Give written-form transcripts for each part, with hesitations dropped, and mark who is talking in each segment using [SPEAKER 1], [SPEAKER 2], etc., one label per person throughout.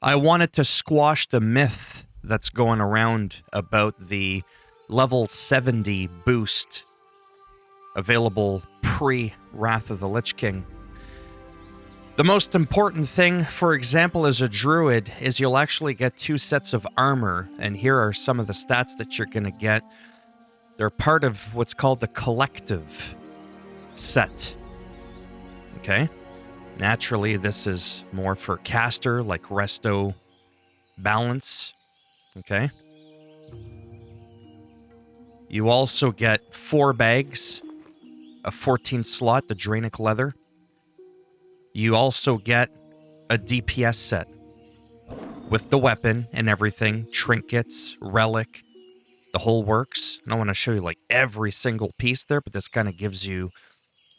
[SPEAKER 1] I wanted to squash the myth that's going around about the level 70 boost available pre-Wrath of the Lich King. The most important thing, for example, as a druid, is you'll actually get 2 sets of armor, and here are some of the stats that you're going to get. They're part of what's called the collective set. Okay? Naturally, this is more for caster, like resto balance. Okay? You also get 4 bags, a 14 slot, the Draenic leather. You also get a DPS set with the weapon and everything, trinkets, relic, the whole works. I don't want to show you like every single piece there, but this kind of gives you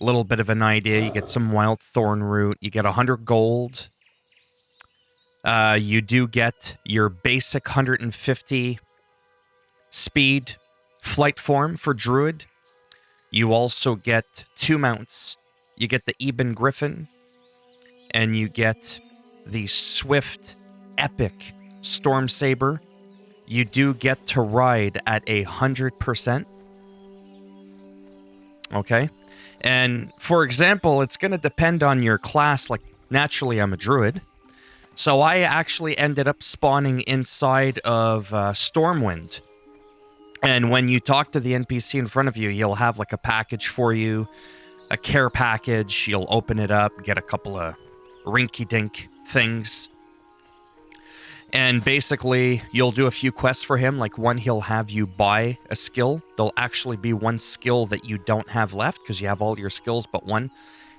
[SPEAKER 1] a little bit of an idea. You get some wild thorn root. You get 100 gold. You do get your basic 150 speed flight form for druid. You also get 2 mounts. You get the Eben Griffin, and you get the Swift Epic Storm Saber. You do get to ride at 100%. Okay? And for example, it's going to depend on your class. Like, naturally, I'm a druid. So I actually ended up spawning inside of Stormwind. And when you talk to the NPC in front of you, you'll have like a package for you, a care package. You'll open it up, get a couple of rinky-dink things. And basically, you'll do a few quests for him. Like one, he'll have you buy a skill. There'll actually be one skill that you don't have left because you have all your skills but one.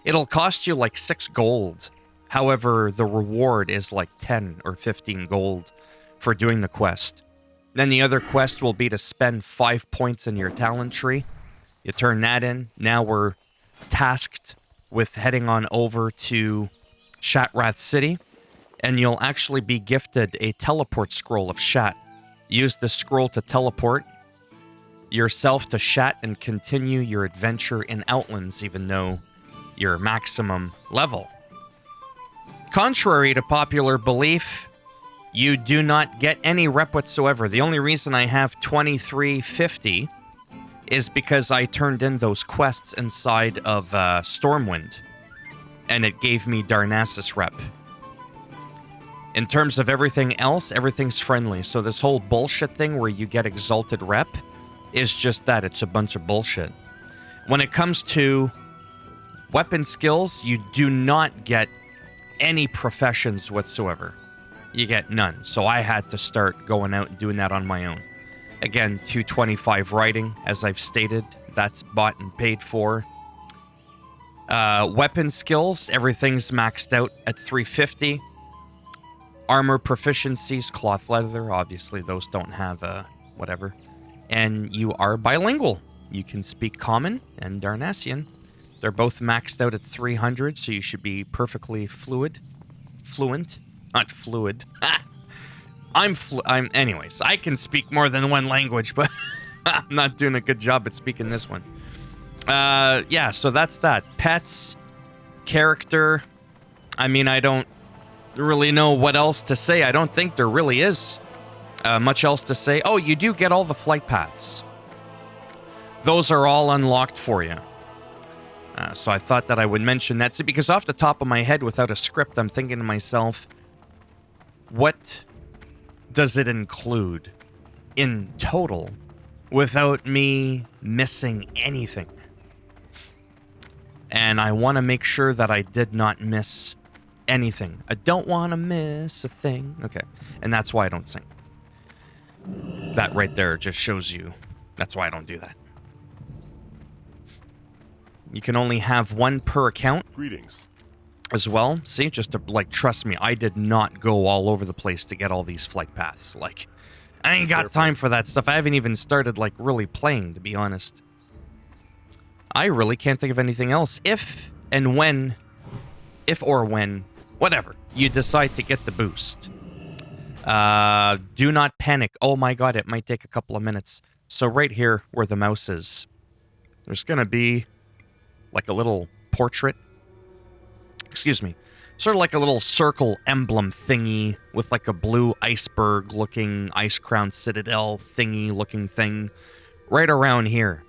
[SPEAKER 1] It'll cost you like 6 gold. However, the reward is like 10 or 15 gold for doing the quest. Then the other quest will be to spend 5 points in your talent tree. You turn that in. Now we're tasked with heading on over to Shatrath City, and you'll actually be gifted a teleport scroll of Shat. Use the scroll to teleport yourself to Shat and continue your adventure in Outlands, even though you're maximum level. Contrary to popular belief, you do not get any rep whatsoever. The only reason I have 2350 is because I turned in those quests inside of Stormwind, and it gave me Darnassus rep. In terms of everything else, everything's friendly. So this whole bullshit thing where you get exalted rep is just that. It's a bunch of bullshit. When it comes to weapon skills, you do not get any professions whatsoever. You get none. So I had to start going out and doing that on my own. Again, 225 writing, as I've stated. That's bought and paid for. Weapon skills, everything's maxed out at 350. Armor proficiencies, cloth leather, obviously those don't have whatever. And you are bilingual. You can speak Common and Darnassian. They're both maxed out at 300, so you should be perfectly fluent. Not fluid. Anyways, I can speak more than one language, but I'm not doing a good job at speaking this one. Yeah, so that's that. Pets, character. I mean, I don't really know what else to say. I don't think there really is much else to say. Oh, you do get all the flight paths. Those are all unlocked for you. So I thought that I would mention that. See, because off the top of my head, without a script, I'm thinking to myself, what does it include in total without me missing anything? And I want to make sure that I did not miss anything. I don't want to miss a thing. Okay. And that's why I don't sing. That right there just shows you. That's why I don't do that. You can only have one per account.
[SPEAKER 2] Greetings.
[SPEAKER 1] As well. See, just to, like, trust me, I did not go all over the place to get all these flight paths. Like, I ain't got time for that stuff. I haven't even started, like, really playing, to be honest. I really can't think of anything else. If or when, whatever, you decide to get the boost. Do not panic. Oh my god, it might take a couple of minutes. So right here, where the mouse is, there's going to be, like, a little portrait. Excuse me. Sort of like a little circle emblem thingy with like a blue iceberg looking ice crown citadel thingy looking thing right around here.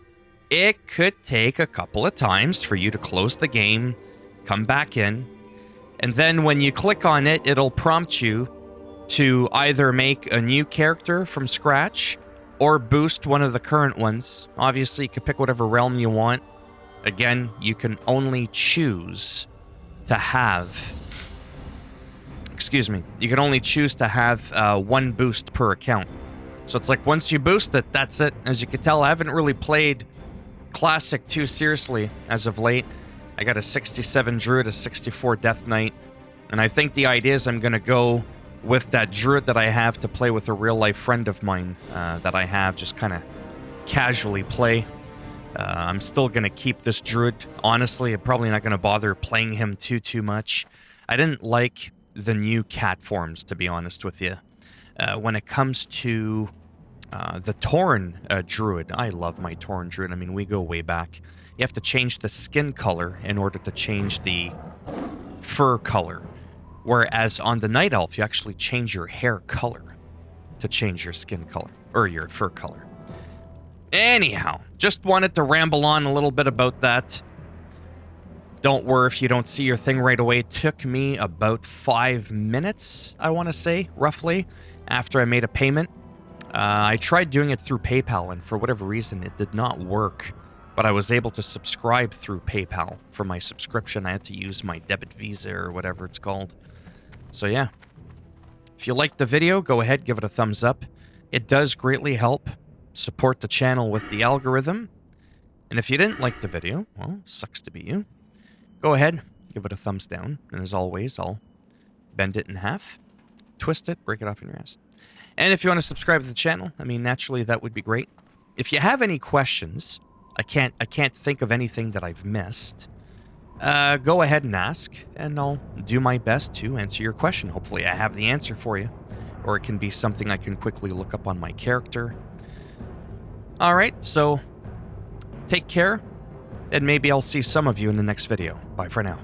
[SPEAKER 1] It could take a couple of times for you to close the game, come back in, and then when you click on it, it'll prompt you to either make a new character from scratch or boost one of the current ones. Obviously, you can pick whatever realm you want. Again, you can only choose to have... Excuse me. You can only choose to have one boost per account. So it's like once you boost it, that's it. As you can tell, I haven't really played Classic too seriously as of late. I got a 67 Druid, a 64 Death Knight, and I think the idea is I'm going to go with that Druid that I have to play with a real-life friend of mine that I have, just kind of casually play. I'm still going to keep this Druid. Honestly, I'm probably not going to bother playing him too much. I didn't like the new cat forms, to be honest with you. When it comes to the Tauren Druid, I love my Tauren Druid. I mean, we go way back. You have to change the skin color in order to change the fur color. Whereas on the Night Elf, you actually change your hair color to change your skin color, or your fur color. Anyhow, just wanted to ramble on a little bit about that. Don't worry if you don't see your thing right away. It took me about 5 minutes, I want to say, roughly, after I made a payment. I tried doing it through PayPal, and for whatever reason, it did not work. But I was able to subscribe through PayPal. For my subscription, I had to use my debit Visa or whatever it's called. So yeah. If you liked the video, go ahead, give it a thumbs up. It does greatly help support the channel with the algorithm. And if you didn't like the video, well, sucks to be you. Go ahead, give it a thumbs down. And as always, I'll bend it in half, twist it, break it off in your ass. And if you want to subscribe to the channel, I mean, naturally, that would be great. If you have any questions, I can't think of anything that I've missed. Go ahead and ask, and I'll do my best to answer your question. Hopefully, I have the answer for you, or it can be something I can quickly look up on my character. All right, so take care, and maybe I'll see some of you in the next video. Bye for now.